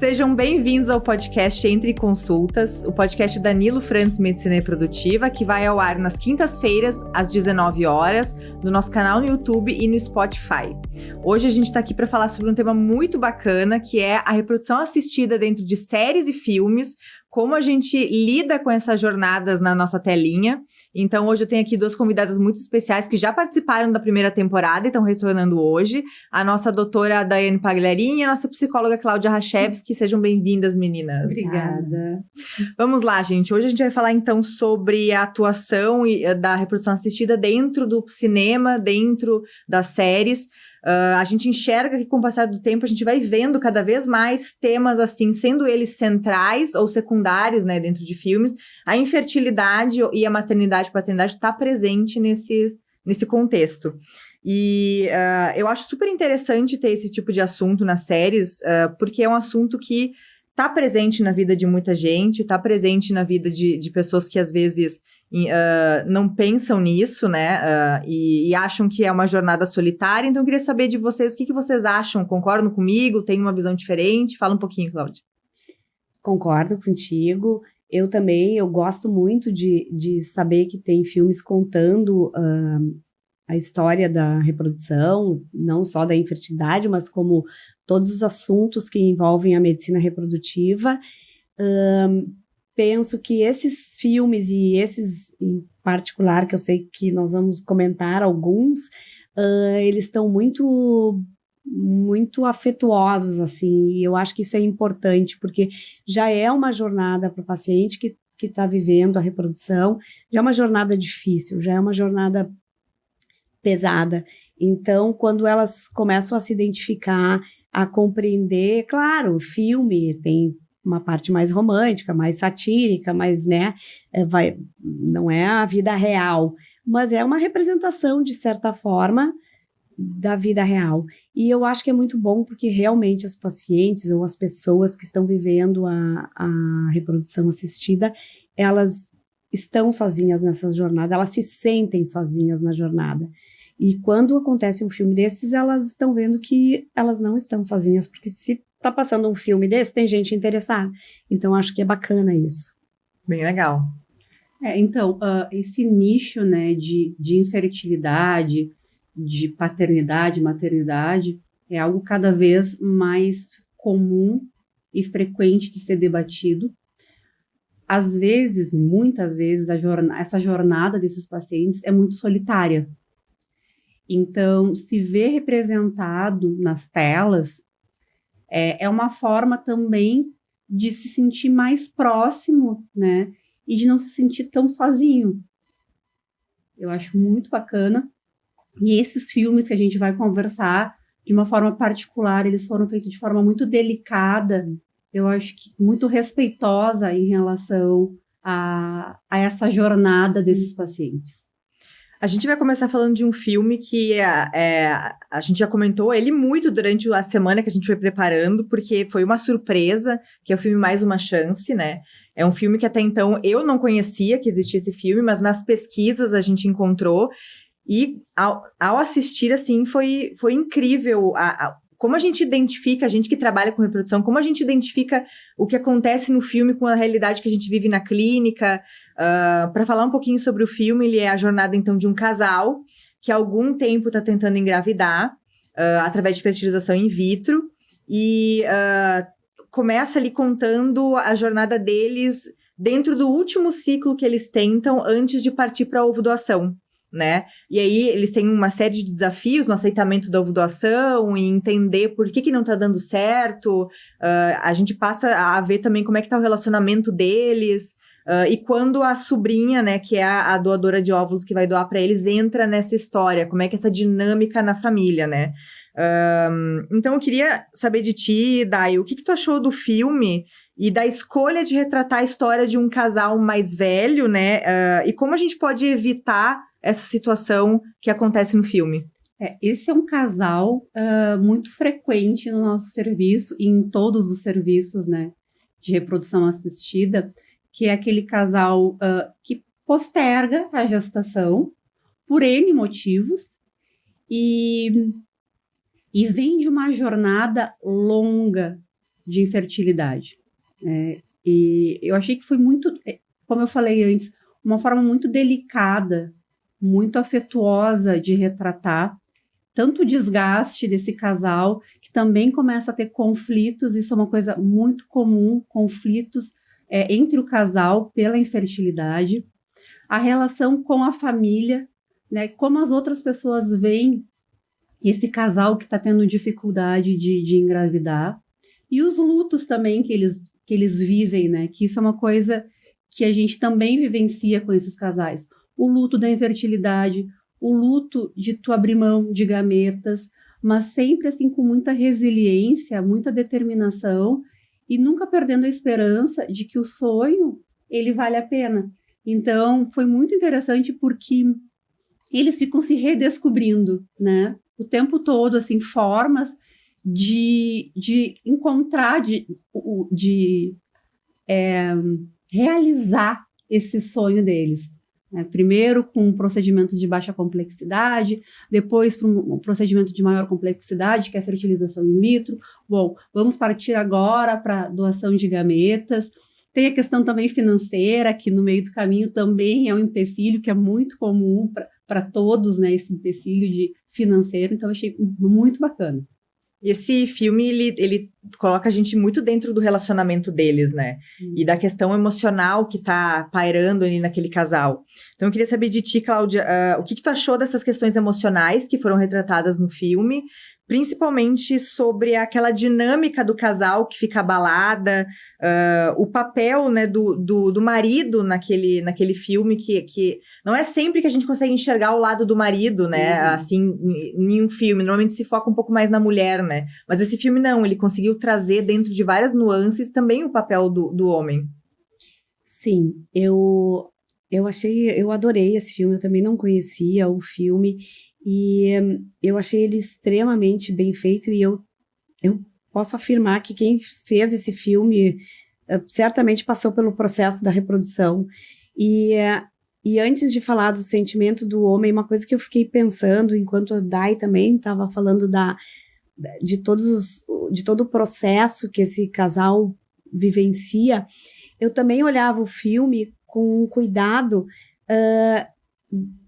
Sejam bem-vindos ao podcast Entre Consultas, o podcast da Nilo Frantz Medicina Reprodutiva, que vai ao ar nas quintas-feiras, às 19 horas, no nosso canal no YouTube e no Spotify. Hoje a gente está aqui para falar sobre um tema muito bacana, que é a reprodução assistida dentro de séries e filmes, como a gente lida com essas jornadas na nossa telinha. Então, hoje eu tenho aqui duas convidadas muito especiais que já participaram da primeira temporada e estão retornando hoje. A nossa doutora Daiane Pagliarini e a nossa psicóloga Cláudia Rachevski. Sejam bem-vindas, meninas. Obrigada. Vamos lá, gente. Hoje a gente vai falar, então, sobre a atuação da reprodução assistida dentro do cinema, dentro das séries. A gente enxerga que com o passar do tempo a gente vai vendo cada vez mais temas assim, sendo eles centrais ou secundários, né, dentro de filmes. A infertilidade e a maternidade e paternidade está presente nesse contexto. E eu acho super interessante ter esse tipo de assunto nas séries, porque é um assunto que está presente na vida de muita gente, está presente na vida de pessoas que às vezes não pensam nisso, né, e acham que é uma jornada solitária. Então eu queria saber de vocês, o que vocês acham? Concordam comigo? Tem uma visão diferente? Fala um pouquinho, Cláudia. Concordo contigo. Eu também, eu gosto muito de saber que tem filmes contando a história da reprodução, não só da infertilidade, mas como todos os assuntos que envolvem a medicina reprodutiva. Penso que esses filmes e esses em particular, que eu sei que nós vamos comentar alguns, eles estão muito afetuosos, assim, e eu acho que isso é importante, porque já é uma jornada para o paciente que está vivendo a reprodução, já é uma jornada difícil, já é uma jornada pesada. Então, quando elas começam a se identificar, a compreender, claro, o filme tem uma parte mais romântica, mais satírica, mas, né, não é a vida real, mas é uma representação, de certa forma, da vida real. E eu acho que é muito bom porque realmente as pacientes ou as pessoas que estão vivendo a reprodução assistida, elas estão sozinhas nessa jornada, elas se sentem sozinhas na jornada. E quando acontece um filme desses, elas estão vendo que elas não estão sozinhas, porque se está passando um filme desse, tem gente interessada. Então, acho que é bacana isso. Bem legal. Então, esse nicho, né, de infertilidade, de paternidade, maternidade, é algo cada vez mais comum e frequente de ser debatido. Às vezes, muitas vezes, essa jornada desses pacientes é muito solitária. Então, se ver representado nas telas é uma forma também de se sentir mais próximo, né? E de não se sentir tão sozinho. Eu acho muito bacana. E esses filmes que a gente vai conversar de uma forma particular, eles foram feitos de forma muito delicada, eu acho que muito respeitosa em relação a essa jornada desses pacientes. A gente vai começar falando de um filme que a gente já comentou ele muito durante a semana que a gente foi preparando, porque foi uma surpresa, que é o filme Mais Uma Chance, né? É um filme que até então eu não conhecia que existia esse filme, mas nas pesquisas a gente encontrou, e ao assistir, assim, foi incrível como a gente identifica, a gente que trabalha com reprodução, como a gente identifica o que acontece no filme com a realidade que a gente vive na clínica. Para falar um pouquinho sobre o filme, ele é a jornada, então, de um casal que há algum tempo está tentando engravidar através de fertilização in vitro, e começa ali contando a jornada deles dentro do último ciclo que eles tentam antes de partir para a ovodoação, né? E aí eles têm uma série de desafios no aceitamento da ovodoação e entender por que não tá dando certo. A gente passa a ver também como é que tá o relacionamento deles, e quando a sobrinha, né, que é a doadora de óvulos que vai doar para eles, entra nessa história, como é que essa dinâmica na família, né? Então eu queria saber de ti, Dai, o que tu achou do filme e da escolha de retratar a história de um casal mais velho, né? E como a gente pode evitar essa situação que acontece no filme. Esse é um casal muito frequente no nosso serviço e em todos os serviços, né, de reprodução assistida, que é aquele casal que posterga a gestação por N motivos e vem de uma jornada longa de infertilidade. E eu achei que foi muito, como eu falei antes, uma forma muito delicada, muito afetuosa de retratar tanto o desgaste desse casal, que também começa a ter conflitos, isso é uma coisa muito comum, conflitos entre o casal pela infertilidade, a relação com a família, né, como as outras pessoas veem esse casal que está tendo dificuldade de engravidar, e os lutos também que eles vivem, né, que isso é uma coisa que a gente também vivencia com esses casais. O luto da infertilidade, o luto de tu abrir mão de gametas, mas sempre assim com muita resiliência, muita determinação e nunca perdendo a esperança de que o sonho, ele vale a pena. Então, foi muito interessante porque eles ficam se redescobrindo, né? O tempo todo, assim, formas de encontrar, de realizar esse sonho deles. Né? Primeiro com procedimentos de baixa complexidade, depois para um procedimento de maior complexidade, que é a fertilização in vitro. Bom, vamos partir agora para doação de gametas. Tem a questão também financeira, que no meio do caminho também é um empecilho que é muito comum para todos, né? Esse empecilho de financeiro. Então, achei muito bacana. E esse filme, ele coloca a gente muito dentro do relacionamento deles, né? E da questão emocional que tá pairando ali naquele casal. Então, eu queria saber de ti, Cláudia, o que tu achou dessas questões emocionais que foram retratadas no filme, principalmente sobre aquela dinâmica do casal que fica abalada, o papel, né, do marido naquele filme, que não é sempre que a gente consegue enxergar o lado do marido, né, assim, em um filme. Normalmente se foca um pouco mais na mulher, né, mas esse filme não, ele conseguiu trazer dentro de várias nuances também o papel do homem. Sim, eu adorei esse filme, eu também não conhecia o filme, e eu achei ele extremamente bem feito, e eu posso afirmar que quem fez esse filme certamente passou pelo processo da reprodução. E antes de falar do sentimento do homem, uma coisa que eu fiquei pensando, enquanto a Dai também estava falando de todo o processo que esse casal vivencia, eu também olhava o filme com cuidado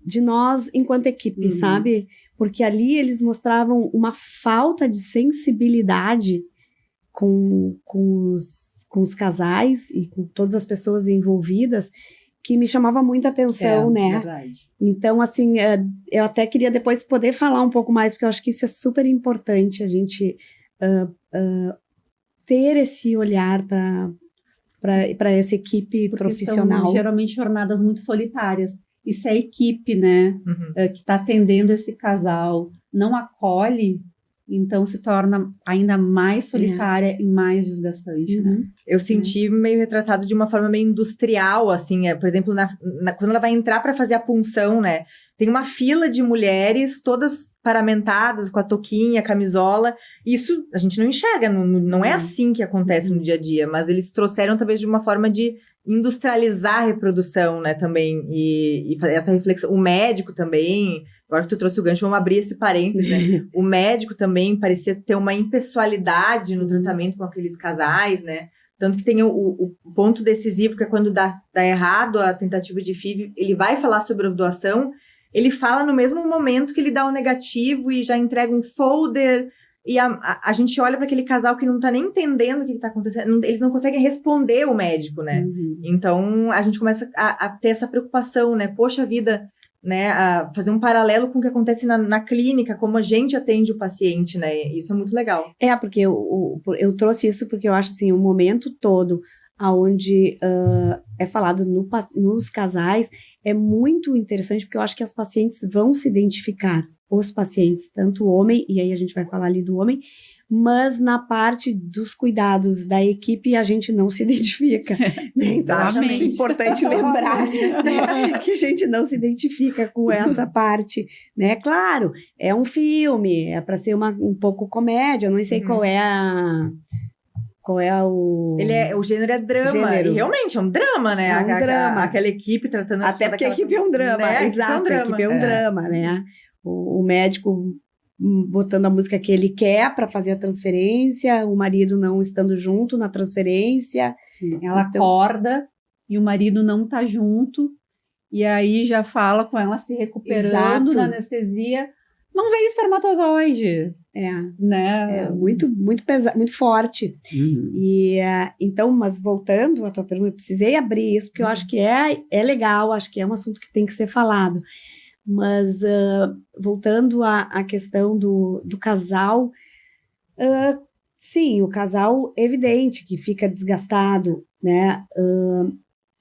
de nós enquanto equipe, sabe? Porque ali eles mostravam uma falta de sensibilidade com os casais e com todas as pessoas envolvidas, que me chamava muita atenção, né? Verdade. Então, assim, eu até queria depois poder falar um pouco mais, porque eu acho que isso é super importante, a gente ter esse olhar para essa equipe porque profissional. São geralmente jornadas muito solitárias. E se a equipe, né, que está atendendo esse casal não acolhe, então se torna ainda mais solitária e mais desgastante, né? Eu senti meio retratado de uma forma meio industrial, assim, por exemplo, quando ela vai entrar para fazer a punção, né, tem uma fila de mulheres, todas paramentadas, com a touquinha, a camisola, isso a gente não enxerga, não é assim que acontece no dia a dia, mas eles trouxeram talvez de uma forma de industrializar a reprodução, né, também, e essa reflexão, o médico também, agora que tu trouxe o gancho, vamos abrir esse parênteses, né, o médico também parecia ter uma impessoalidade no tratamento com aqueles casais, né, tanto que tem o ponto decisivo, que é quando dá errado a tentativa de FIV, ele vai falar sobre a doação, ele fala no mesmo momento que ele dá o negativo e já entrega um folder, e a gente olha para aquele casal que não tá nem entendendo o que tá acontecendo, eles não conseguem responder o médico, né? Então, a gente começa a ter essa preocupação, né? Poxa vida, né? A fazer um paralelo com o que acontece na clínica, como a gente atende o paciente, né? Isso é muito legal. Porque eu trouxe isso porque eu acho, assim, o momento todo onde é falado nos casais é muito interessante, porque eu acho que as pacientes vão se identificar, os pacientes, tanto o homem, e aí a gente vai falar ali do homem, mas na parte dos cuidados da equipe a gente não se identifica. Né? Então, acho importante lembrar, né, que a gente não se identifica com essa parte. Né? Claro, é um filme, é para ser um pouco comédia, eu não sei qual é o gênero é drama, e realmente é um drama, né? É um drama. Aquela equipe tratando... Até porque a equipe é um drama, né? exato, a equipe é um drama, né? O médico botando a música que ele quer para fazer a transferência, o marido não estando junto na transferência. Sim, ela Então- acorda e o marido não tá junto, e aí já fala com ela se recuperando Exato. na anestesia. Não vem espermatozoide, né? Muito, muito pesado, muito forte. Uhum. E então, mas voltando à tua pergunta, eu precisei abrir isso, porque eu acho que é legal, acho que é um assunto que tem que ser falado. Mas voltando à questão do casal, sim, o casal é evidente que fica desgastado, né?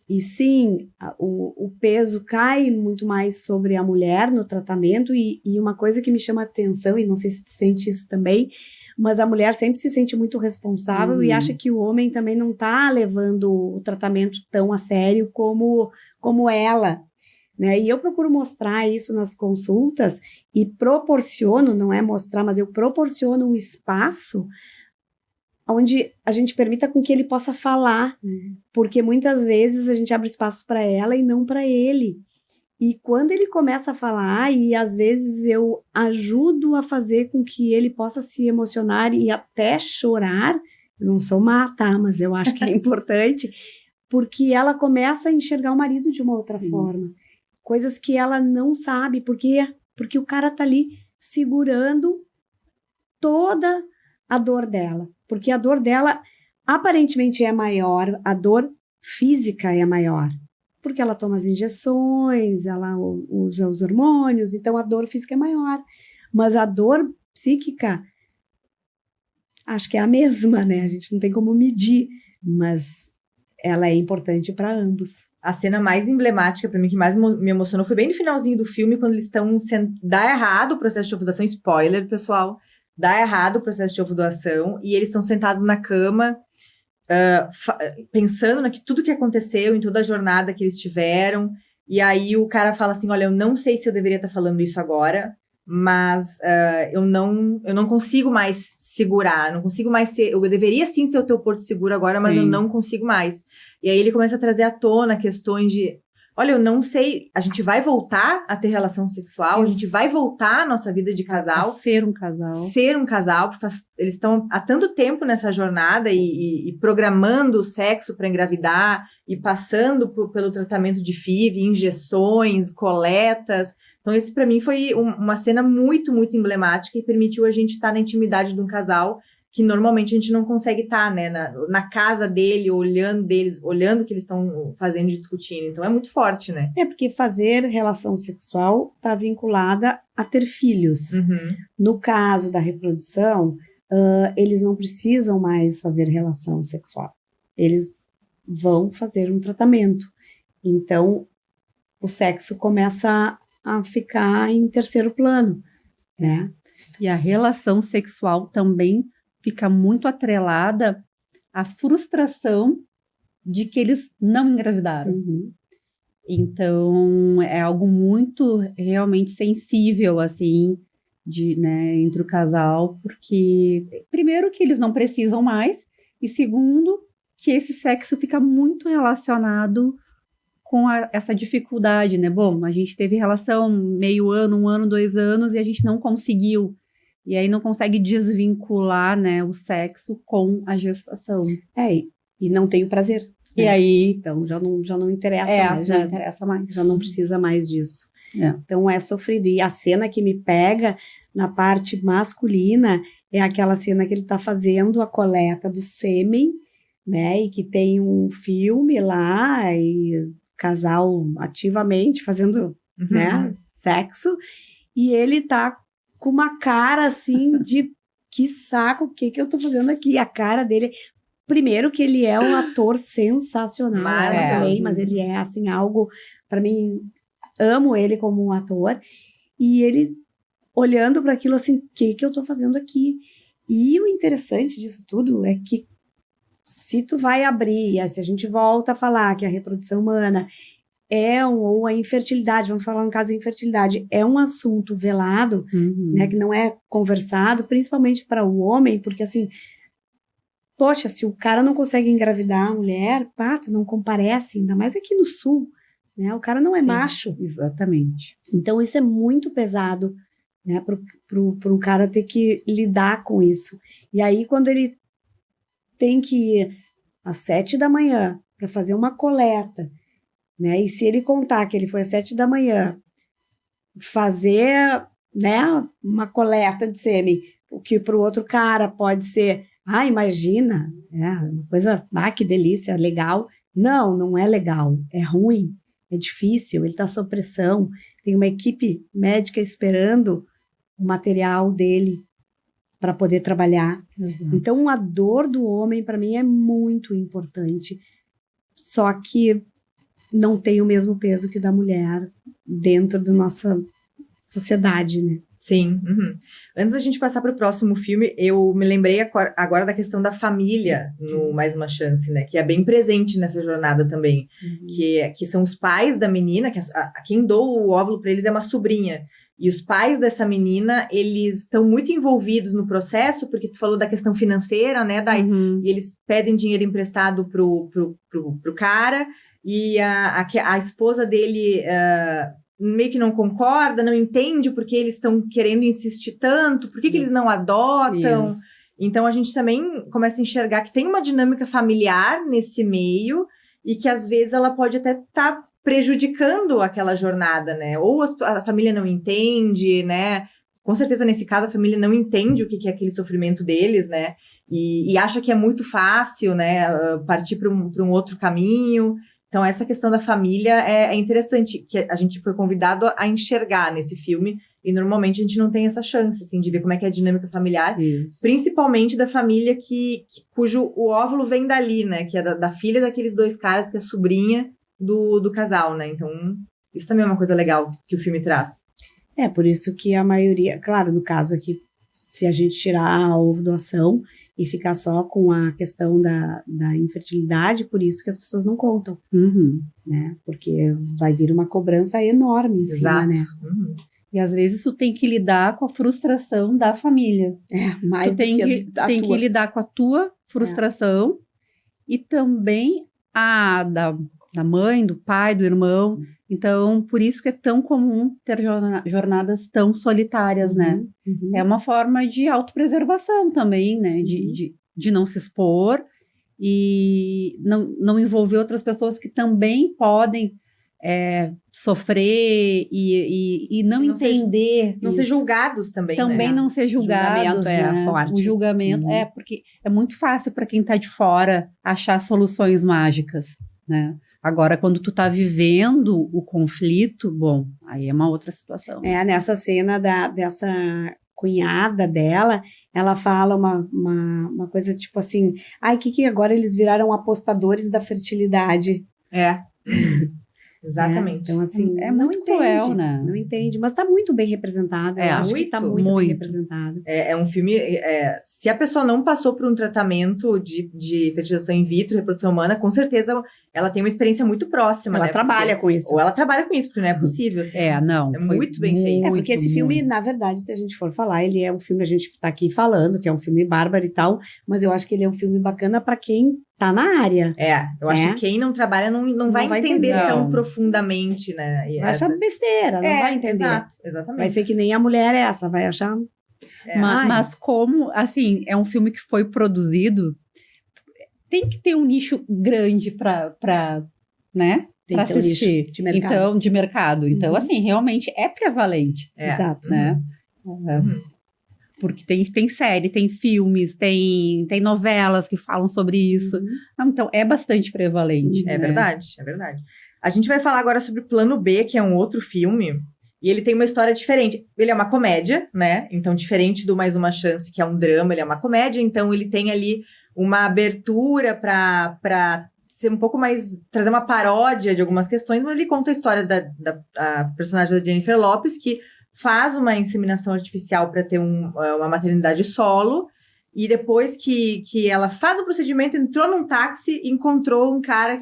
E sim, o peso cai muito mais sobre a mulher no tratamento, e uma coisa que me chama a atenção, e não sei se tu sente isso também, mas a mulher sempre se sente muito responsável e acha que o homem também não está levando o tratamento tão a sério como ela, né? E eu procuro mostrar isso nas consultas e proporciono, não é mostrar, mas eu proporciono um espaço onde a gente permita com que ele possa falar, porque muitas vezes a gente abre espaço para ela e não para ele. E quando ele começa a falar, e às vezes eu ajudo a fazer com que ele possa se emocionar e até chorar, eu não sou má, tá? Mas eu acho que é importante, porque ela começa a enxergar o marido de uma outra forma. Coisas que ela não sabe, porque o cara tá ali segurando toda a dor dela. Porque a dor dela aparentemente é maior, a dor física é maior. Porque ela toma as injeções, ela usa os hormônios, então a dor física é maior. Mas a dor psíquica, acho que é a mesma, né? A gente não tem como medir, mas ela é importante para ambos. A cena mais emblemática pra mim, que mais me emocionou, foi bem no finalzinho do filme, quando eles estão dá errado o processo de ovulação, spoiler, pessoal, dá errado o processo de ovulação, e eles estão sentados na cama, pensando tudo que aconteceu, em toda a jornada que eles tiveram, e aí o cara fala assim, olha, eu não sei se eu deveria estar falando isso agora, mas eu não consigo mais segurar, não consigo mais ser, eu deveria sim ser o teu porto seguro agora, mas eu não consigo mais. E aí ele começa a trazer à tona questões de, olha, eu não sei, a gente vai voltar a ter relação sexual, a gente vai voltar à nossa vida de casal. A ser um casal. Ser um casal, porque eles estão há tanto tempo nessa jornada e programando o sexo para engravidar e passando pelo tratamento de FIV, injeções, coletas. Então esse para mim foi uma cena muito, muito emblemática e permitiu a gente estar na intimidade de um casal que normalmente a gente não consegue estar, né, na casa dele, olhando o que eles estão fazendo e discutindo. Então é muito forte, né? É porque fazer relação sexual está vinculada a ter filhos. Uhum. No caso da reprodução, eles não precisam mais fazer relação sexual. Eles vão fazer um tratamento. Então, o sexo começa a ficar em terceiro plano, né? E a relação sexual também fica muito atrelada à frustração de que eles não engravidaram. Uhum. Então, é algo muito realmente sensível, assim, né, entre o casal, porque, primeiro, que eles não precisam mais, e segundo, que esse sexo fica muito relacionado com essa dificuldade, né? Bom, a gente teve relação meio ano, 1 ano, 2 anos, e a gente não conseguiu. E aí não consegue desvincular, né, o sexo com a gestação. E não tem o prazer. E aí... Então, já não interessa mais. Já não interessa mais. Já não precisa mais disso. É. Então, é sofrido. E a cena que me pega na parte masculina é aquela cena que ele está fazendo a coleta do sêmen, né? E que tem um filme lá, e casal ativamente fazendo, né, sexo. E ele tá com uma cara assim de que saco, o que eu tô fazendo aqui? A cara dele, primeiro que ele é um ator sensacional, ela também, mas ele é assim algo, para mim, amo ele como um ator, e ele olhando para aquilo assim, o que eu tô fazendo aqui? E o interessante disso tudo é que se tu vai abrir, se a gente volta a falar que a reprodução humana ou a infertilidade, vamos falar no caso da infertilidade, é um assunto velado, né, que não é conversado, principalmente para o homem, porque assim, poxa, se o cara não consegue engravidar a mulher, tu não comparece, ainda mais aqui no sul, né, o cara não é macho. Exatamente. Então isso é muito pesado né? Para um cara ter que lidar com isso. E aí, quando ele tem que ir às 7 da manhã para fazer uma coleta, né? E se ele contar que ele foi às 7 da manhã fazer, né, uma coleta de sêmen, o que para o outro cara pode ser, imagina, uma coisa, que delícia, legal. Não, não é legal, é ruim, é difícil, ele está sob pressão, tem uma equipe médica esperando o material dele para poder trabalhar. Uhum. Então, a dor do homem, para mim, é muito importante, só que não tem o mesmo peso que o da mulher dentro da nossa sociedade, né? Sim. Uhum. Antes da gente passar para o próximo filme, eu me lembrei agora da questão da família no Mais Uma Chance, né? Que é bem presente nessa jornada também. Que são os pais da menina, que quem doa o óvulo para eles é uma sobrinha. E os pais dessa menina, eles estão muito envolvidos no processo, porque tu falou da questão financeira, né? E eles pedem dinheiro emprestado pro cara, e a esposa dele meio que não concorda, não entende porque eles estão querendo insistir tanto, por que eles não adotam. Isso. Então, a gente também começa a enxergar que tem uma dinâmica familiar nesse meio, e que às vezes ela pode até estar prejudicando aquela jornada, né? Ou a família não entende, né? Com certeza, nesse caso, a família não entende o que é aquele sofrimento deles, né? E acha que é muito fácil, né? Partir para um outro caminho. Então, essa questão da família é interessante, que a gente foi convidado a enxergar nesse filme, e normalmente a gente não tem essa chance, assim, de ver como é que é a dinâmica familiar, principalmente da família cujo o óvulo vem dali, né? Que é da filha daqueles dois caras, que é sobrinha do casal, né? Então, isso também é uma coisa legal que o filme traz. Por isso que a maioria, claro, no caso aqui, se a gente tirar a ovo-doação e ficar só com a questão da infertilidade, por isso que as pessoas não contam, né? Porque vai vir uma cobrança enorme em cima, né? E às vezes tu tem que lidar com a frustração da família. Mais tu tem que lidar com a tua frustração e também a da mãe, do pai, do irmão. Então, por isso que é tão comum ter jornadas tão solitárias, né? É uma forma de autopreservação também, né? De não se expor e não envolver outras pessoas que também podem sofrer e não entender. Não ser julgados também, também, né? Não ser julgados. O julgamento forte. O julgamento porque é muito fácil para quem está de fora achar soluções mágicas, né? Agora, quando tu tá vivendo o conflito, bom, aí é uma outra situação. Nessa cena dessa cunhada dela, ela fala uma coisa tipo assim, que agora eles viraram apostadores da fertilidade. Exatamente. Então, assim, é muito cruel, né? Não entende, mas tá muito bem representado. Eu acho que tá muito bem representado. É um filme, se a pessoa não passou por um tratamento de fertilização in vitro, reprodução humana, com certeza ela tem uma experiência muito próxima, ela né? trabalha com isso. Ou ela trabalha com isso, porque não é possível, assim. É muito bem feito. Porque esse filme, na verdade, se a gente for falar, ele é um filme, a gente tá aqui falando, que é um filme bárbaro e tal, mas eu acho que ele é um filme bacana para quem tá na área. Eu acho que quem não trabalha não vai entender tão profundamente, né? Vai achar besteira, não vai entender. Exatamente. Vai ser que nem a mulher essa, vai achar... Mas como, assim, é um filme que foi produzido, tem que ter um nicho grande para né? Para assistir. Um de mercado. De mercado. Então, assim, realmente é prevalente. Exato. Né? Porque tem série, tem filmes, tem novelas que falam sobre isso. Então, é bastante prevalente. É verdade. A gente vai falar agora sobre Plano B, que é um outro filme. E ele tem uma história diferente. Ele é uma comédia, né? Então, diferente do Mais Uma Chance, que é um drama, ele é uma comédia. Então, ele tem ali uma abertura para ser um pouco mais... trazer uma paródia de algumas questões, mas ele conta a história da personagem da Jennifer Lopez, que faz uma inseminação artificial para ter uma maternidade solo, e depois que ela faz o procedimento, entrou num táxi e encontrou um cara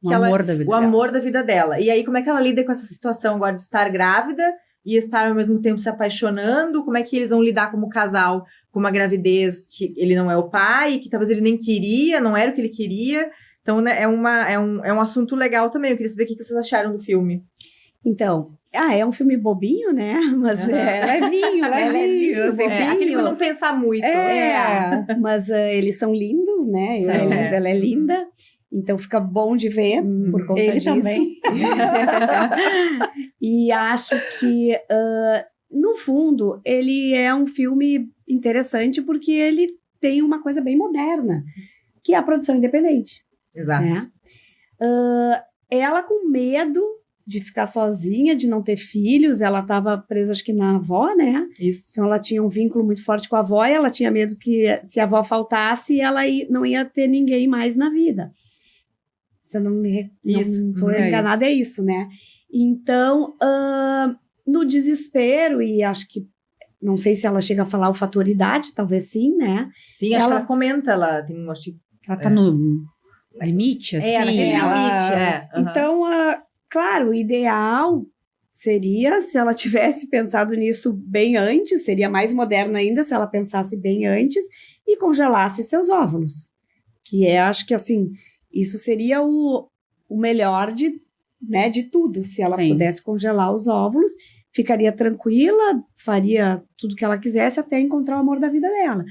o amor da vida dela. E aí, como é que ela lida com essa situação agora de estar grávida e estar ao mesmo tempo se apaixonando? Como é que eles vão lidar como casal com uma gravidez que ele não é o pai, que talvez ele nem queria, não era o que ele queria? Então, né, é um assunto legal também. Eu queria saber o que vocês acharam do filme. Então, É um filme bobinho, né? Mas Levinho, levinho, assim, É aquele pra não pensar muito. Mas eles são lindos, né? Ele é lindo, ela é linda. Então fica bom de ver por conta Ele disso. também. E acho que, no fundo, ele é um filme interessante porque ele tem uma coisa bem moderna, que é a produção independente. Exato. Né? Ela com medo de ficar sozinha, de não ter filhos, ela estava presa, acho que na avó, né? Isso. Então ela tinha um vínculo muito forte com a avó e ela tinha medo que se a avó faltasse, ela não ia ter ninguém mais na vida. Se eu não estou enganada, é isso, né? Então, no desespero, e acho que, não sei se ela chega a falar o fator idade, talvez sim, né? Sim, acho que ela comenta, ela tem um... Ela tá no limite, assim. naquele limite, Uhum. Então, claro, o ideal seria se ela tivesse pensado nisso bem antes, seria mais moderno ainda se ela pensasse bem antes e congelasse seus óvulos. Que acho que assim, isso seria o melhor de tudo. Se ela pudesse congelar os óvulos, ficaria tranquila, faria tudo que ela quisesse até encontrar o amor da vida dela.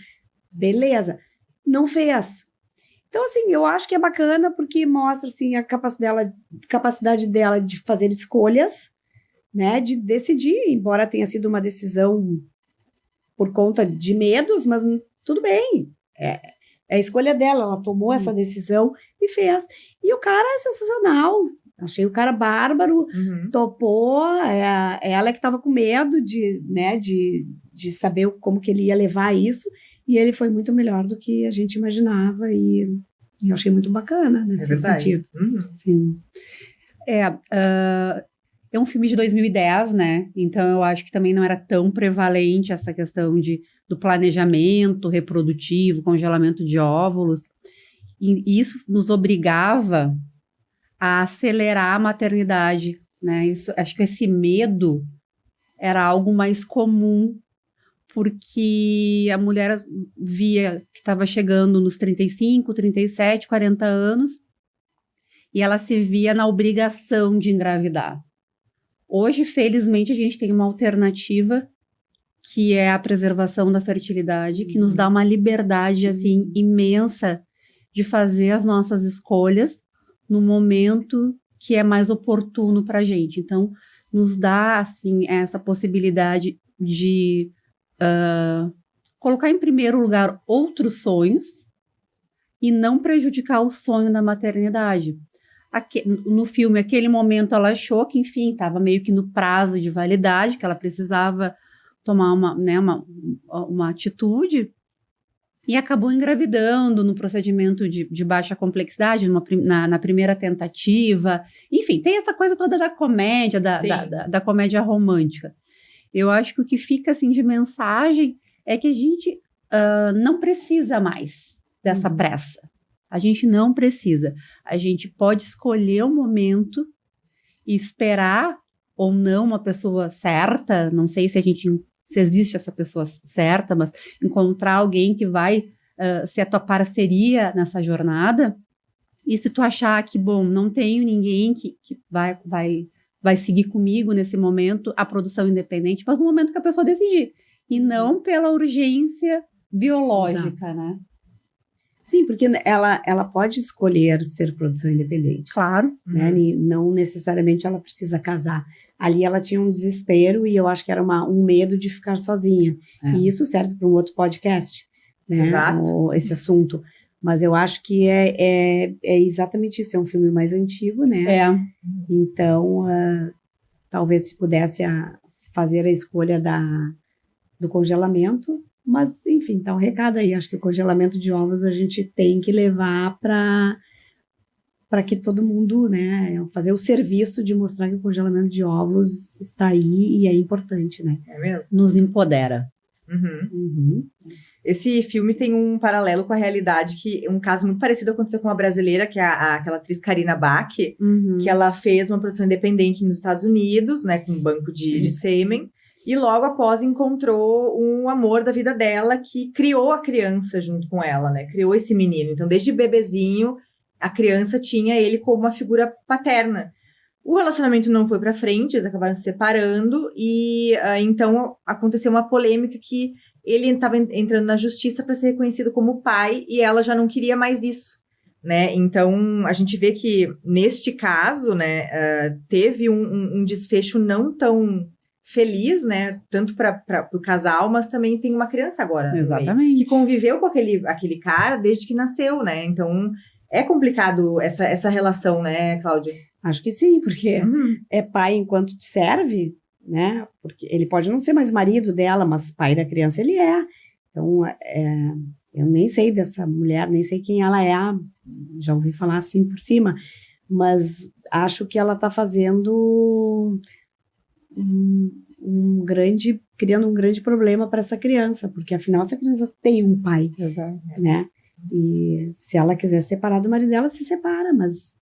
Beleza. Não fez. Então, assim, eu acho que é bacana porque mostra, assim, a capacidade dela de fazer escolhas, né, de decidir, embora tenha sido uma decisão por conta de medos, mas tudo bem. É a escolha dela, ela tomou essa decisão e fez. E o cara é sensacional. Achei o cara bárbaro, topou, ela que estava com medo de saber como que ele ia levar isso, e ele foi muito melhor do que a gente imaginava, e eu achei muito bacana nesse sentido. Sim. É um filme de 2010, né? Então eu acho que também não era tão prevalente essa questão do planejamento reprodutivo, congelamento de óvulos, e isso nos obrigava a acelerar a maternidade, né? Acho que esse medo era algo mais comum, porque a mulher via que estava chegando nos 35, 37, 40 anos, e ela se via na obrigação de engravidar. Hoje, felizmente, a gente tem uma alternativa, que é a preservação da fertilidade, que nos dá uma liberdade, assim, imensa de fazer as nossas escolhas no momento que é mais oportuno para a gente. Então, nos dá, assim, essa possibilidade de colocar em primeiro lugar outros sonhos e não prejudicar o sonho da maternidade. No filme, aquele momento, ela achou que, enfim, estava meio que no prazo de validade, que ela precisava tomar uma atitude, e acabou engravidando no procedimento de baixa complexidade, na primeira tentativa. Enfim, tem essa coisa toda da comédia, da comédia romântica. Eu acho que o que fica, assim, de mensagem é que a gente não precisa mais dessa pressa. A gente não precisa. A gente pode escolher o momento e esperar ou não uma pessoa certa. Não sei se existe essa pessoa certa, mas encontrar alguém que vai ser a tua parceria nessa jornada. E se tu achar que, bom, não tenho ninguém que vai seguir comigo nesse momento, a produção independente, mas no momento que a pessoa decidir. E não pela urgência biológica, Exato. Né? Sim, porque ela pode escolher ser produção independente. Claro. Né? Não necessariamente ela precisa casar. Ali ela tinha um desespero e eu acho que era um medo de ficar sozinha. E isso serve para um outro podcast, né? Exato. Esse assunto. Mas eu acho que é exatamente isso. É um filme mais antigo, né? Então, talvez se pudesse fazer a escolha do congelamento. Mas, enfim, tá um recado aí. Acho que o congelamento de ovos a gente tem que levar para que todo mundo, né, fazer o serviço de mostrar que o congelamento de ovos está aí e é importante, né? É mesmo? Nos empodera. Esse filme tem um paralelo com a realidade, que um caso muito parecido aconteceu com uma brasileira, que é aquela atriz Karina Bach, que ela fez uma produção independente nos Estados Unidos, né, com um banco de sêmen. E logo após encontrou um amor da vida dela que criou a criança junto com ela, né? Criou esse menino. Então, desde bebezinho, a criança tinha ele como uma figura paterna. O relacionamento não foi pra frente, eles acabaram se separando e então aconteceu uma polêmica que ele estava entrando na justiça para ser reconhecido como pai e ela já não queria mais isso, né? Então a gente vê que neste caso, né, teve um desfecho não tão feliz, né? Tanto para o casal, mas também tem uma criança agora, Exatamente, que conviveu com aquele cara desde que nasceu, né? Então é complicado essa relação, né, Cláudia? acho que sim, porque é pai enquanto te serve, né? Porque ele pode não ser mais marido dela, mas pai da criança ele é. Então, eu nem sei dessa mulher, nem sei quem ela é, já ouvi falar assim por cima, mas acho que ela está fazendo criando um grande problema para essa criança, porque afinal essa criança tem um pai, Exato. né? E se ela quiser separar do marido dela, se separa, mas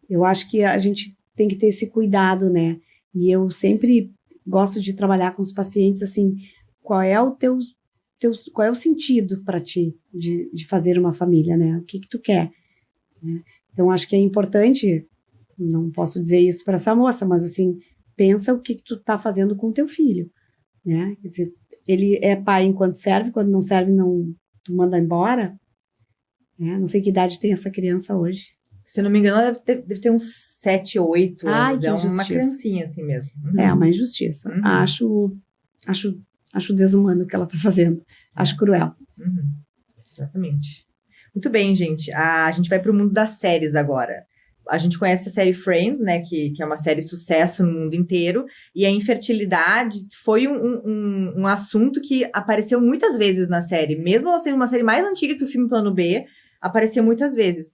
eu acho que a gente tem que ter esse cuidado, né? E eu sempre gosto de trabalhar com os pacientes assim, qual é o qual é o sentido para ti de fazer uma família, né? O que tu quer? Né? Então acho que é importante, não posso dizer isso para essa moça, mas assim, pensa o que tu tá fazendo com o teu filho, né? Quer dizer, ele é pai enquanto serve, quando não serve, não, tu manda embora, né? Não sei que idade tem essa criança hoje. Se não me engano, ela deve ter uns 7, 8 Ai, anos. que É uma injustiça. criancinha assim mesmo. É uma injustiça. Acho desumano o que ela tá fazendo. Acho cruel. Exatamente. Muito bem, gente. A gente vai para o mundo das séries agora. A gente conhece a série Friends, né, que é uma série sucesso no mundo inteiro, e a infertilidade foi um assunto que apareceu muitas vezes na série, mesmo ela sendo uma série mais antiga que o filme Plano B, apareceu muitas vezes.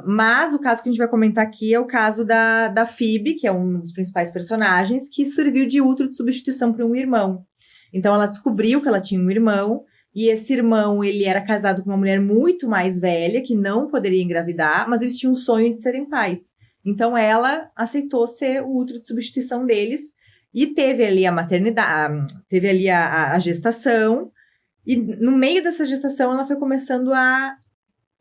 Mas o caso que a gente vai comentar aqui é o caso da Phoebe, que é um dos principais personagens, que serviu de útero de substituição para um irmão. Então ela descobriu que ela tinha um irmão, e esse irmão, ele era casado com uma mulher muito mais velha, que não poderia engravidar, mas eles tinham um sonho de serem pais. Então, ela aceitou ser o útero de substituição deles, e teve ali a maternidade, teve ali a gestação, e no meio dessa gestação, ela foi começando a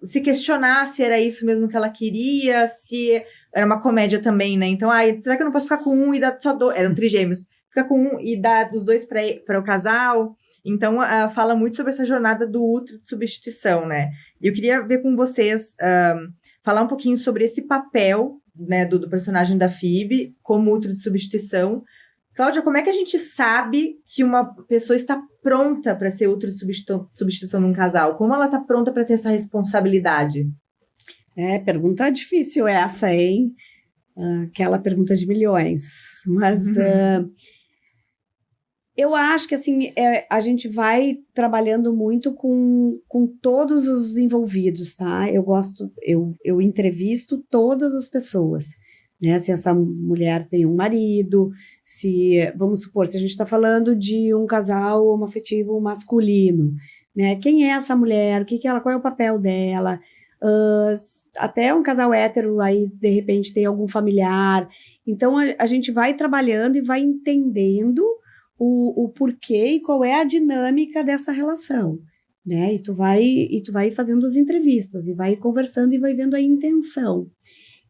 se questionar se era isso mesmo que ela queria, se era uma comédia também, né? Então, será que eu não posso ficar com um e dar só dois? Eram trigêmeos. Ficar com um e dar os dois para o casal. Então, fala muito sobre essa jornada do útero de substituição, né? E eu queria ver com vocês, falar um pouquinho sobre esse papel, né, do personagem da Phoebe como útero de substituição. Cláudia, como é que a gente sabe que uma pessoa está pronta para ser útero de substituição num casal? Como ela está pronta para ter essa responsabilidade? Pergunta difícil essa, hein? Aquela pergunta de milhões. Mas eu acho que assim, a gente vai trabalhando muito com todos os envolvidos, tá? Eu entrevisto todas as pessoas, né? Se essa mulher tem um marido, vamos supor, se a gente está falando de um casal homoafetivo masculino, né? Quem é essa mulher? Qual é o papel dela? Até um casal hétero, aí de repente tem algum familiar. Então a gente vai trabalhando e vai entendendo o porquê e qual é a dinâmica dessa relação, né? E tu vai fazendo as entrevistas e vai conversando e vai vendo a intenção.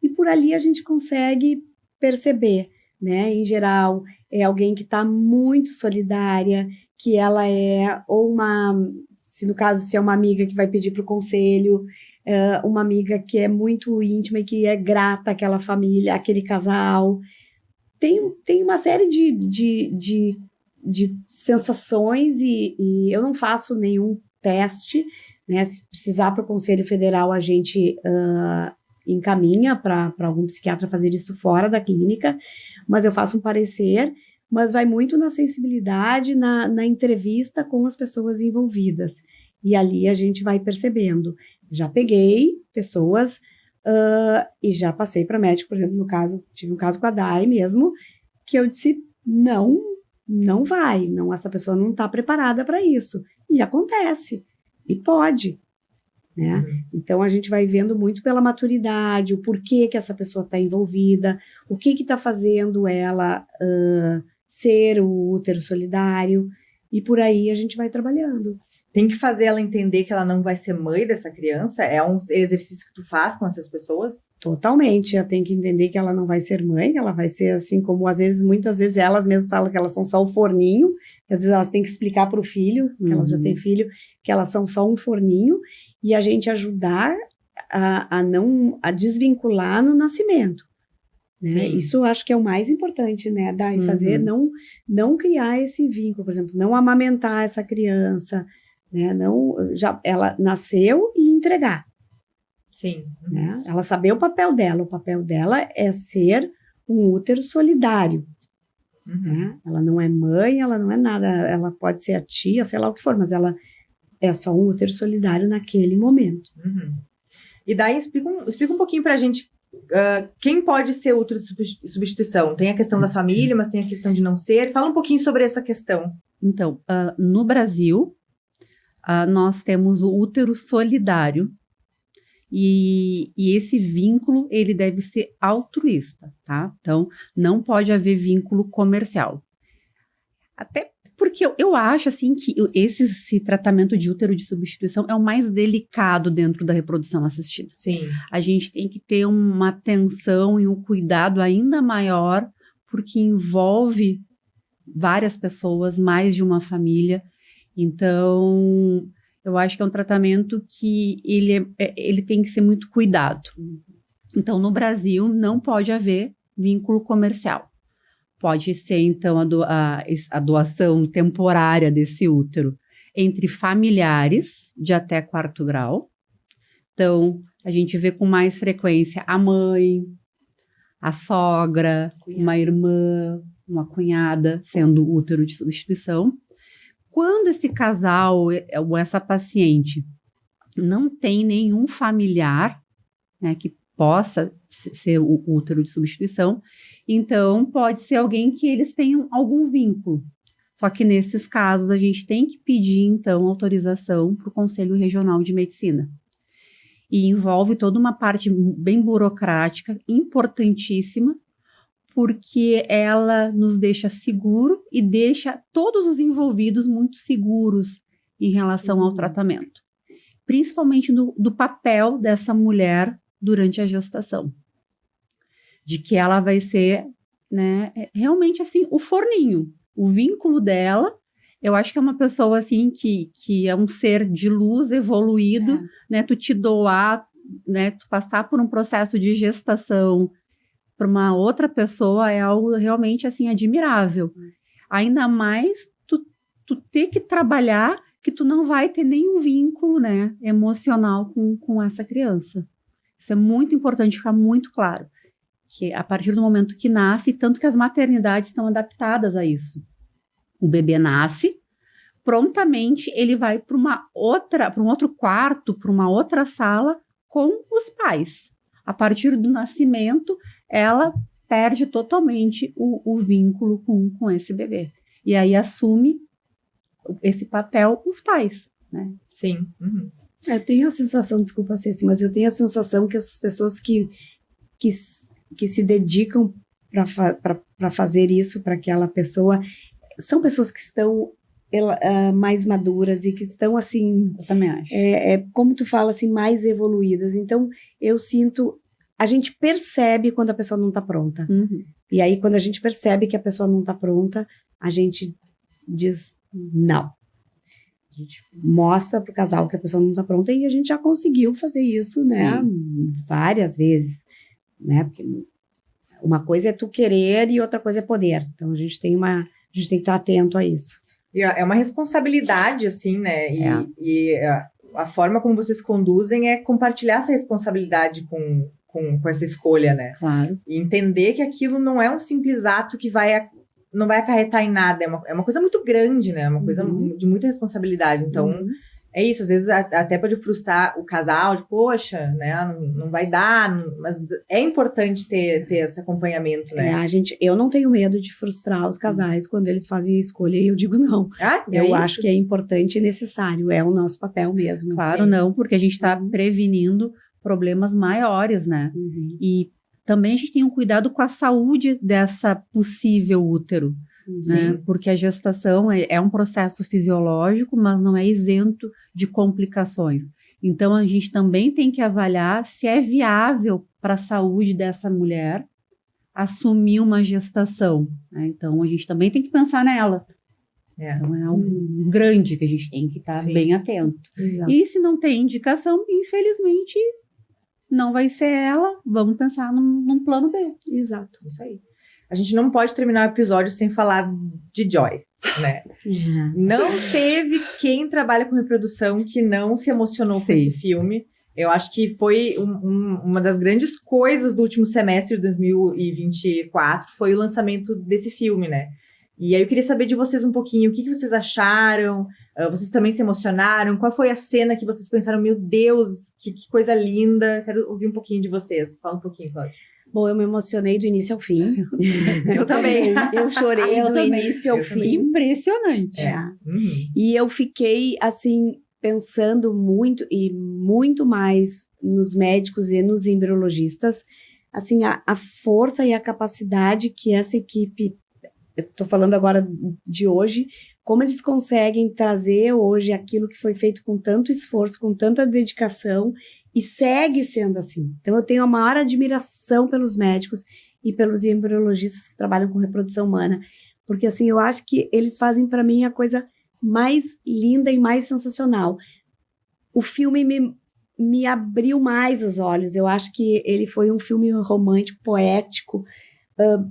E por ali a gente consegue perceber, né? Em geral, é alguém que está muito solidária, que ela é se no caso se é uma amiga que vai pedir para o conselho, uma amiga que é muito íntima e que é grata àquela família, àquele casal. Tem uma série de sensações e eu não faço nenhum teste, né? Se precisar para o Conselho Federal, a gente encaminha para algum psiquiatra fazer isso fora da clínica, mas eu faço um parecer, mas vai muito na sensibilidade, na entrevista com as pessoas envolvidas. E ali a gente vai percebendo. Já peguei pessoas e já passei para médico, por exemplo, tive um caso com a Dai mesmo, que eu disse, não vai, essa pessoa não está preparada para isso. E acontece, e pode, né? Então a gente vai vendo muito pela maturidade, o porquê que essa pessoa está envolvida, o que está fazendo ela ser o útero solidário, e por aí a gente vai trabalhando. tem que fazer ela entender que ela não vai ser mãe dessa criança? É um exercício que tu faz com essas pessoas? Totalmente, ela tem que entender que ela não vai ser mãe, que ela vai ser assim como muitas vezes elas mesmas falam que elas são só o forninho, que às vezes elas têm que explicar para o filho, que elas já têm filho, que elas são só um forninho, e a gente ajudar a desvincular no nascimento. Né? Isso eu acho que é o mais importante, né, e fazer, não criar esse vínculo, por exemplo, não amamentar essa criança, né, ela nasceu e entregar. Sim. Né? Ela saber o papel dela é ser um útero solidário. Né? Ela não é mãe, ela não é nada, ela pode ser a tia, sei lá o que for, mas ela é só um útero solidário naquele momento. E daí explica um pouquinho pra gente quem pode ser útero de substituição. Tem a questão da família, mas tem a questão de não ser. Fala um pouquinho sobre essa questão. Então, no Brasil, nós temos o útero solidário e esse vínculo, ele deve ser altruísta, tá? Então, não pode haver vínculo comercial. Até porque eu acho, assim, que esse tratamento de útero de substituição é o mais delicado dentro da reprodução assistida. Sim. A gente tem que ter uma atenção e um cuidado ainda maior, porque envolve várias pessoas, mais de uma família. Então, eu acho que é um tratamento que ele tem que ser muito cuidado. Então, no Brasil, não pode haver vínculo comercial. Pode ser, então, a doação temporária desse útero entre familiares de até 4º grau. Então, a gente vê com mais frequência a mãe, a sogra, uma irmã, uma cunhada sendo útero de substituição. Quando esse casal ou essa paciente não tem nenhum familiar, né, que possa ser o útero de substituição, então pode ser alguém que eles tenham algum vínculo. Só que nesses casos a gente tem que pedir, então, autorização para o Conselho Regional de Medicina. E envolve toda uma parte bem burocrática, importantíssima, porque ela nos deixa seguro e deixa todos os envolvidos muito seguros em relação ao tratamento. Principalmente do papel dessa mulher durante a gestação. De que ela vai ser, né, realmente assim, o forninho. O vínculo dela, eu acho que é uma pessoa assim que é um ser de luz evoluído, né, tu te doar, né, tu passar por um processo de gestação para uma outra pessoa é algo realmente assim admirável. Ainda mais tu ter que trabalhar que tu não vai ter nenhum vínculo, né, emocional com essa criança. Isso é muito importante ficar muito claro, que a partir do momento que nasce, tanto que as maternidades estão adaptadas a isso. O bebê nasce, prontamente ele vai para um outro quarto, para uma outra sala com os pais. A partir do nascimento, ela perde totalmente o vínculo com esse bebê. E aí assume esse papel os pais, né? Sim. Eu tenho a sensação, desculpa, Ceci, mas eu tenho a sensação que essas pessoas que se dedicam para fazer isso para aquela pessoa são pessoas que estão mais maduras e que estão assim, eu também acho. Como tu fala, assim, mais evoluídas. Então, eu sinto, a gente percebe quando a pessoa não está pronta. E aí, quando a gente percebe que a pessoa não está pronta, a gente diz não. A gente mostra para o casal que a pessoa não está pronta e a gente já conseguiu fazer isso, né? Várias vezes, né? Porque uma coisa é tu querer e outra coisa é poder. Então, a gente tem que estar atento a isso. E é uma responsabilidade, assim, né? E a forma como vocês conduzem é compartilhar essa responsabilidade com essa escolha, né? Claro. E entender que aquilo não é um simples ato que não vai acarretar em nada. É uma coisa muito grande, né? É uma coisa de muita responsabilidade. Então, é isso. Às vezes até pode frustrar o casal, de, poxa, né? Não vai dar. Mas é importante ter esse acompanhamento, né? Eu não tenho medo de frustrar os casais quando eles fazem a escolha e eu digo não. Eu acho que é importante e necessário. É o nosso papel mesmo. Claro, não, porque a gente está prevenindo problemas maiores, né? E também a gente tem um cuidado com a saúde dessa possível útero. né? Porque a gestação é um processo fisiológico, mas não é isento de complicações. Então, a gente também tem que avaliar se é viável para a saúde dessa mulher assumir uma gestação, né? Então, a gente também tem que pensar nela. Então, é algo grande que a gente tem que estar bem atento. Exato. E se não tem indicação, infelizmente, não vai ser ela. Vamos pensar num plano B. Exato. Isso aí. A gente não pode terminar o episódio sem falar de Joy, né? Não teve quem trabalha com reprodução que não se emocionou com esse filme. Eu acho que foi uma das grandes coisas do último semestre de 2024, foi o lançamento desse filme, né? E aí eu queria saber de vocês um pouquinho, o que vocês acharam? Vocês também se emocionaram? Qual foi a cena que vocês pensaram, meu Deus, que coisa linda? Quero ouvir um pouquinho de vocês. Fala um pouquinho, Cláudia. Bom, eu me emocionei do início ao fim. Eu também. Eu chorei do início ao fim. Impressionante. E eu fiquei, assim, pensando muito e muito mais nos médicos e nos embriologistas, assim, a força e a capacidade que essa equipe, eu tô falando agora de hoje, como eles conseguem trazer hoje aquilo que foi feito com tanto esforço, com tanta dedicação, e segue sendo assim. Então, eu tenho a maior admiração pelos médicos e pelos embriologistas que trabalham com reprodução humana, porque, assim, eu acho que eles fazem, para mim, a coisa mais linda e mais sensacional. O filme me abriu mais os olhos. Eu acho que ele foi um filme romântico, poético,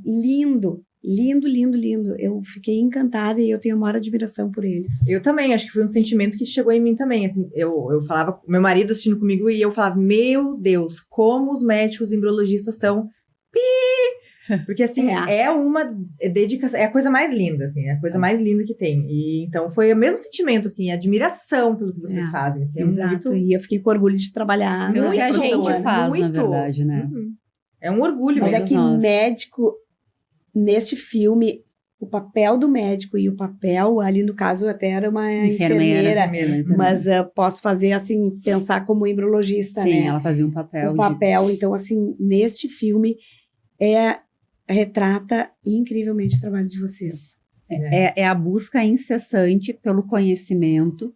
lindo. Lindo, lindo, lindo. Eu fiquei encantada e eu tenho a maior admiração por eles. Eu também, acho que foi um sentimento que chegou em mim também, assim, eu falava, meu marido assistindo comigo e eu falava, meu Deus, como os médicos embriologistas são porque assim, é uma dedicação, é a coisa mais linda, assim, é a coisa mais linda que tem, e então foi o mesmo sentimento, assim, admiração pelo que vocês fazem, assim, exato, e eu fiquei com orgulho de trabalhar. Pelo que a gente faz, na verdade, né? É um orgulho mesmo. Mas é que nós. Médico, neste filme, o papel do médico e o papel, ali no caso até era uma enfermeira. Mas posso fazer, assim, pensar como embriologista, né? Sim, ela fazia um papel. Então, assim, neste filme, retrata incrivelmente o trabalho de vocês. É a busca incessante pelo conhecimento,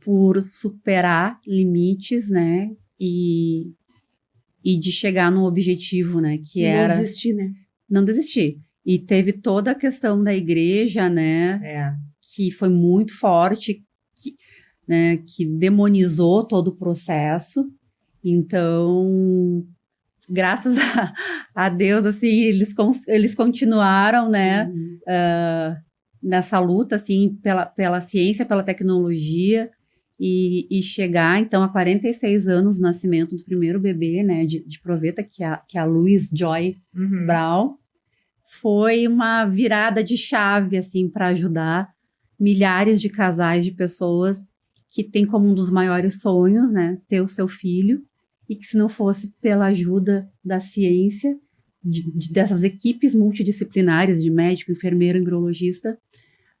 por superar limites, né? E de chegar no objetivo, né? Que era... Não desistir, né? Não desistir. E teve toda a questão da igreja, né? Que foi muito forte, que demonizou todo o processo. Então, graças a Deus, assim, eles continuaram, né? Nessa luta, assim, pela ciência, pela tecnologia. E chegar, então, a 46 anos do nascimento do primeiro bebê, né? De proveta, que é a Louise Joy Brown. Foi uma virada de chave, assim, para ajudar milhares de casais, de pessoas que têm como um dos maiores sonhos, né, ter o seu filho, e que se não fosse pela ajuda da ciência, dessas equipes multidisciplinares de médico, enfermeiro, embriologista,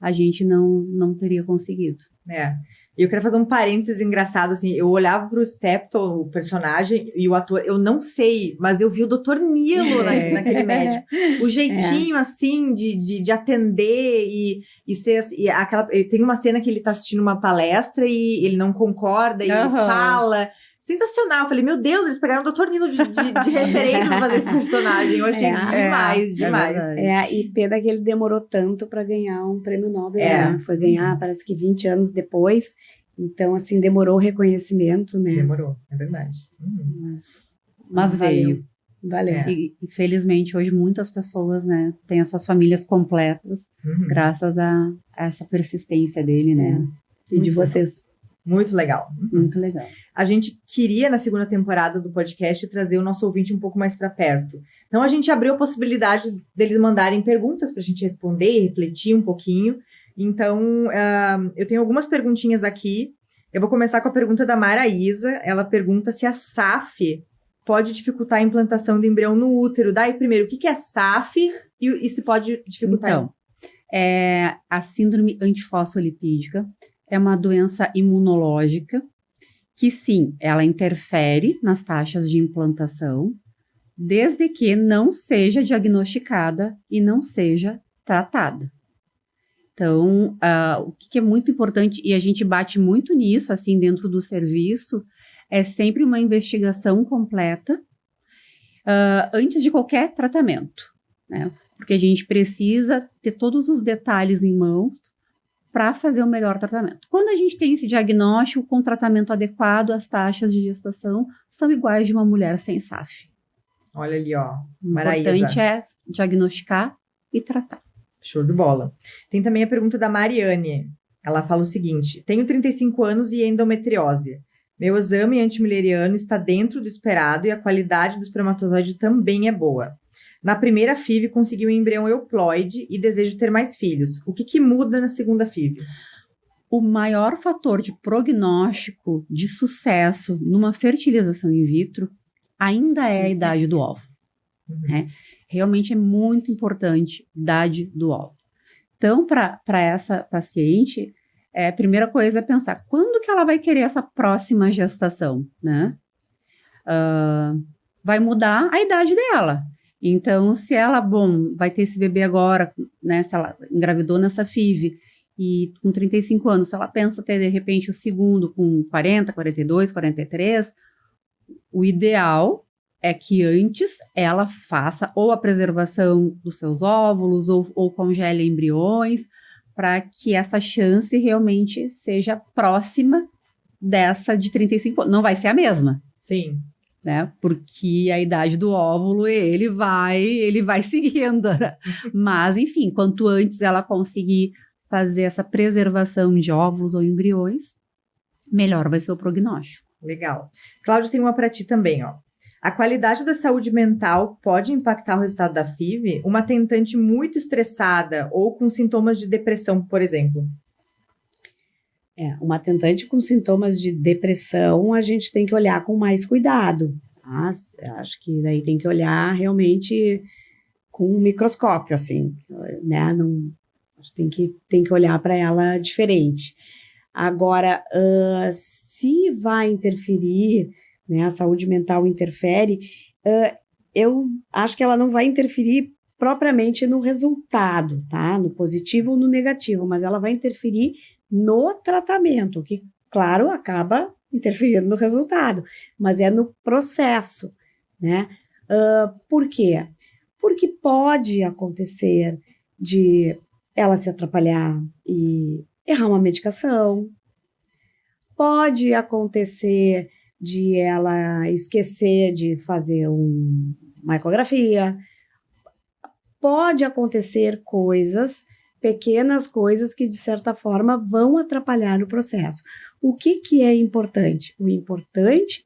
a gente não teria conseguido. E eu quero fazer um parênteses engraçado, assim, eu olhava pro Stepton, o personagem, e o ator, eu não sei, mas eu vi o Dr. Nilo naquele médico. O jeitinho, assim, de atender e ser, e aquela, tem uma cena que ele tá assistindo uma palestra e ele não concorda, e ele fala... Sensacional, eu falei, meu Deus, eles pegaram o Dr. Nilo de referência pra fazer esse personagem, eu achei demais. E pena que ele demorou tanto para ganhar um prêmio Nobel, né? Foi ganhar, parece que 20 anos depois, então, assim, demorou o reconhecimento, né? Demorou, é verdade. Mas veio. Valeu. E felizmente, hoje, muitas pessoas, né, têm as suas famílias completas, graças a essa persistência dele, né? E de vocês. Muito legal. Muito legal. A gente queria, na segunda temporada do podcast, trazer o nosso ouvinte um pouco mais para perto. Então, a gente abriu a possibilidade deles mandarem perguntas para a gente responder e refletir um pouquinho. Então, eu tenho algumas perguntinhas aqui. Eu vou começar com a pergunta da Mara Isa. Ela pergunta se a SAF pode dificultar a implantação do embrião no útero. Daí, primeiro, o que é SAF e se pode dificultar? Então, a síndrome antifosfolipídica é uma doença imunológica que, sim, ela interfere nas taxas de implantação, desde que não seja diagnosticada e não seja tratada. Então, o que é muito importante, e a gente bate muito nisso, assim, dentro do serviço, é sempre uma investigação completa antes de qualquer tratamento, né? Porque a gente precisa ter todos os detalhes em mãos para fazer o melhor tratamento. Quando a gente tem esse diagnóstico com tratamento adequado, as taxas de gestação são iguais de uma mulher sem SAF. Olha ali, ó. O importante é diagnosticar e tratar. Show de bola. Tem também a pergunta da Mariane. Ela fala o seguinte: tenho 35 anos e endometriose. Meu exame antimileriano está dentro do esperado e a qualidade do espermatozoide também é boa. Na primeira FIV consegui um embrião euploide e desejo ter mais filhos. O que muda na segunda FIV? O maior fator de prognóstico de sucesso numa fertilização in vitro ainda é a idade do óvulo. Né? Realmente é muito importante a idade do óvulo. Então, para essa paciente, a primeira coisa é pensar quando que ela vai querer essa próxima gestação, né? Vai mudar a idade dela. Então, se ela, vai ter esse bebê agora, né? Se ela engravidou nessa FIV e com 35 anos, se ela pensa ter, de repente, o segundo com 40, 42, 43, o ideal é que antes ela faça ou a preservação dos seus óvulos ou congele embriões para que essa chance realmente seja próxima dessa de 35 anos. Não vai ser a mesma. Sim. Né? Porque a idade do óvulo, ele vai seguindo. Né? Mas, enfim, quanto antes ela conseguir fazer essa preservação de óvulos ou embriões, melhor vai ser o prognóstico. Legal. Cláudio, tem uma para ti também, ó. A qualidade da saúde mental pode impactar o resultado da FIV? Uma tentante muito estressada ou com sintomas de depressão, por exemplo? Uma tentante com sintomas de depressão, a gente tem que olhar com mais cuidado. Mas acho que daí tem que olhar realmente com um microscópio, assim, né? Não, tem que olhar para ela diferente. Agora, se vai interferir, né, a saúde mental interfere, eu acho que ela não vai interferir propriamente no resultado, tá? No positivo ou no negativo, mas ela vai interferir no tratamento, que, claro, acaba interferindo no resultado, mas é no processo, né? Por quê? Porque pode acontecer de ela se atrapalhar e errar uma medicação, pode acontecer de ela esquecer de fazer uma ecografia, pode acontecer pequenas coisas que, de certa forma, vão atrapalhar o processo. O que é importante? O importante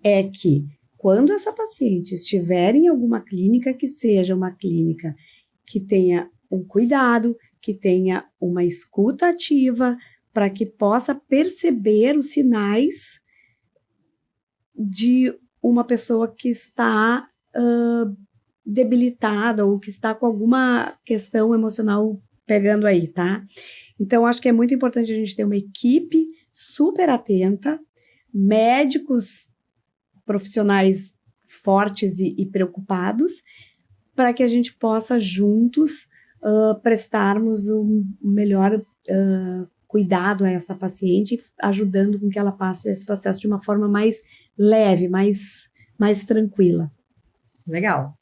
é que, quando essa paciente estiver em alguma clínica, que seja uma clínica que tenha um cuidado, que tenha uma escuta ativa, para que possa perceber os sinais de uma pessoa que está debilitada ou que está com alguma questão emocional pegando aí, tá? Então, acho que é muito importante a gente ter uma equipe super atenta, médicos profissionais fortes e preocupados, para que a gente possa juntos prestarmos o melhor cuidado a essa paciente, ajudando com que ela passe esse processo de uma forma mais leve, mais tranquila. Legal.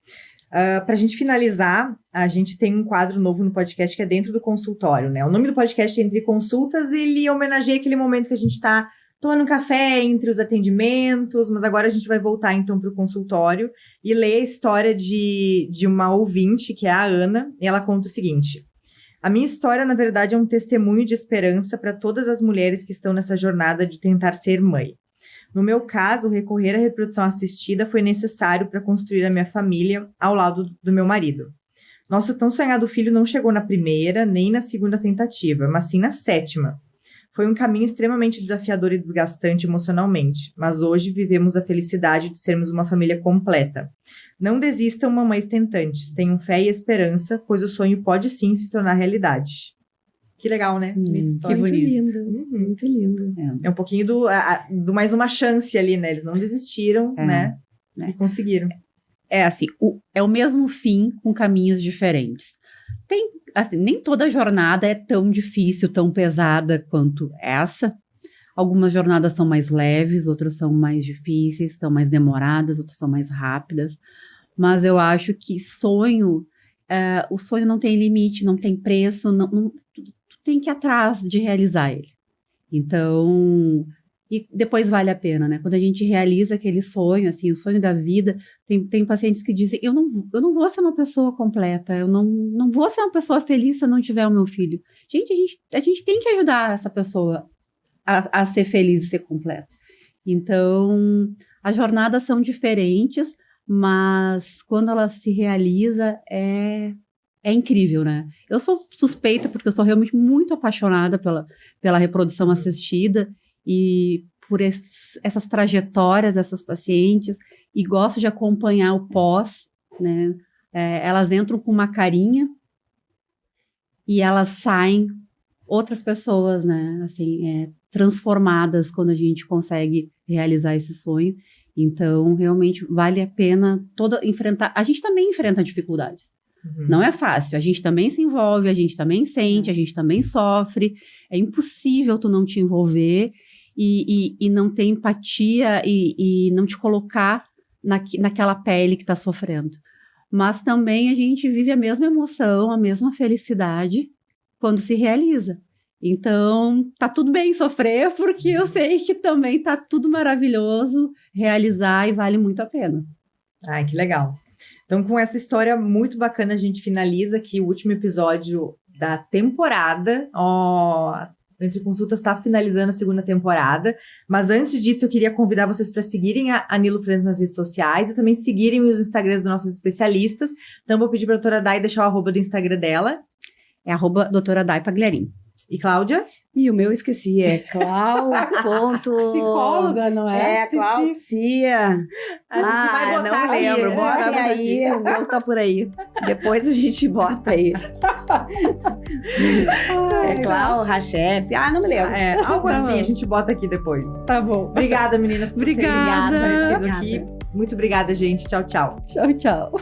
Para a gente finalizar, a gente tem um quadro novo no podcast que é Dentro do Consultório, né? O nome do podcast é Entre Consultas, ele homenageia aquele momento que a gente está tomando um café entre os atendimentos, mas agora a gente vai voltar então para o consultório e ler a história de uma ouvinte, que é a Ana, e ela conta o seguinte: a minha história, na verdade, é um testemunho de esperança para todas as mulheres que estão nessa jornada de tentar ser mãe. No meu caso, recorrer à reprodução assistida foi necessário para construir a minha família ao lado do meu marido. Nosso tão sonhado filho não chegou na primeira nem na segunda tentativa, mas sim na sétima. Foi um caminho extremamente desafiador e desgastante emocionalmente, mas hoje vivemos a felicidade de sermos uma família completa. Não desistam, mamães tentantes, tenham fé e esperança, pois o sonho pode sim se tornar realidade. Que legal, né? Que bonito. Lindo, muito lindo. É um pouquinho do mais uma chance ali, né? Eles não desistiram, né? E conseguiram. É assim, é o mesmo fim com caminhos diferentes. assim, nem toda jornada é tão difícil, tão pesada quanto essa. Algumas jornadas são mais leves, outras são mais difíceis, são mais demoradas, outras são mais rápidas. Mas eu acho que o sonho não tem limite, não tem preço, tu tem que ir atrás de realizar ele. Então, e depois vale a pena, né? Quando a gente realiza aquele sonho, assim, o sonho da vida, tem pacientes que dizem, eu não vou ser uma pessoa completa, eu não vou ser uma pessoa feliz se eu não tiver o meu filho. Gente, a gente tem que ajudar essa pessoa a ser feliz e ser completa. Então, as jornadas são diferentes, mas quando ela se realiza, é incrível, né? Eu sou suspeita porque eu sou realmente muito apaixonada pela reprodução assistida e por essas trajetórias dessas pacientes, e gosto de acompanhar o pós, né? Elas entram com uma carinha e elas saem outras pessoas, né? Assim, transformadas quando a gente consegue realizar esse sonho. Então, realmente, vale a pena enfrentar. A gente também enfrenta dificuldades. Uhum. Não é fácil. A gente também se envolve, a gente também sente, a gente também sofre. É impossível tu não te envolver e não ter empatia e não te colocar naquela pele que está sofrendo. Mas também a gente vive a mesma emoção, a mesma felicidade quando se realiza. Então, tá tudo bem sofrer, porque eu sei que também tá tudo maravilhoso realizar e vale muito a pena. Ai, que legal. Então, com essa história muito bacana, a gente finaliza aqui o último episódio da temporada. Entre Consultas está finalizando a segunda temporada, mas antes disso eu queria convidar vocês para seguirem a Nilo Franz nas redes sociais e também seguirem os Instagrams dos nossos especialistas. Então, vou pedir para a doutora Day deixar o arroba do Instagram dela. É @doutora Day Pagliarin. E Cláudia? E o meu eu esqueci, é Clau. Psicóloga, não é? Cláudia. A gente vai botar não aí, lembro, bota aí, o meu tá por aí. Depois a gente bota aí. Clau, Rachevski, não me lembro. Algo Tá assim, bom. a gente bota aqui depois. Tá bom. Obrigada, meninas, por terem Obrigada. aparecido aqui. Muito obrigada, gente. Tchau, tchau. Tchau, tchau.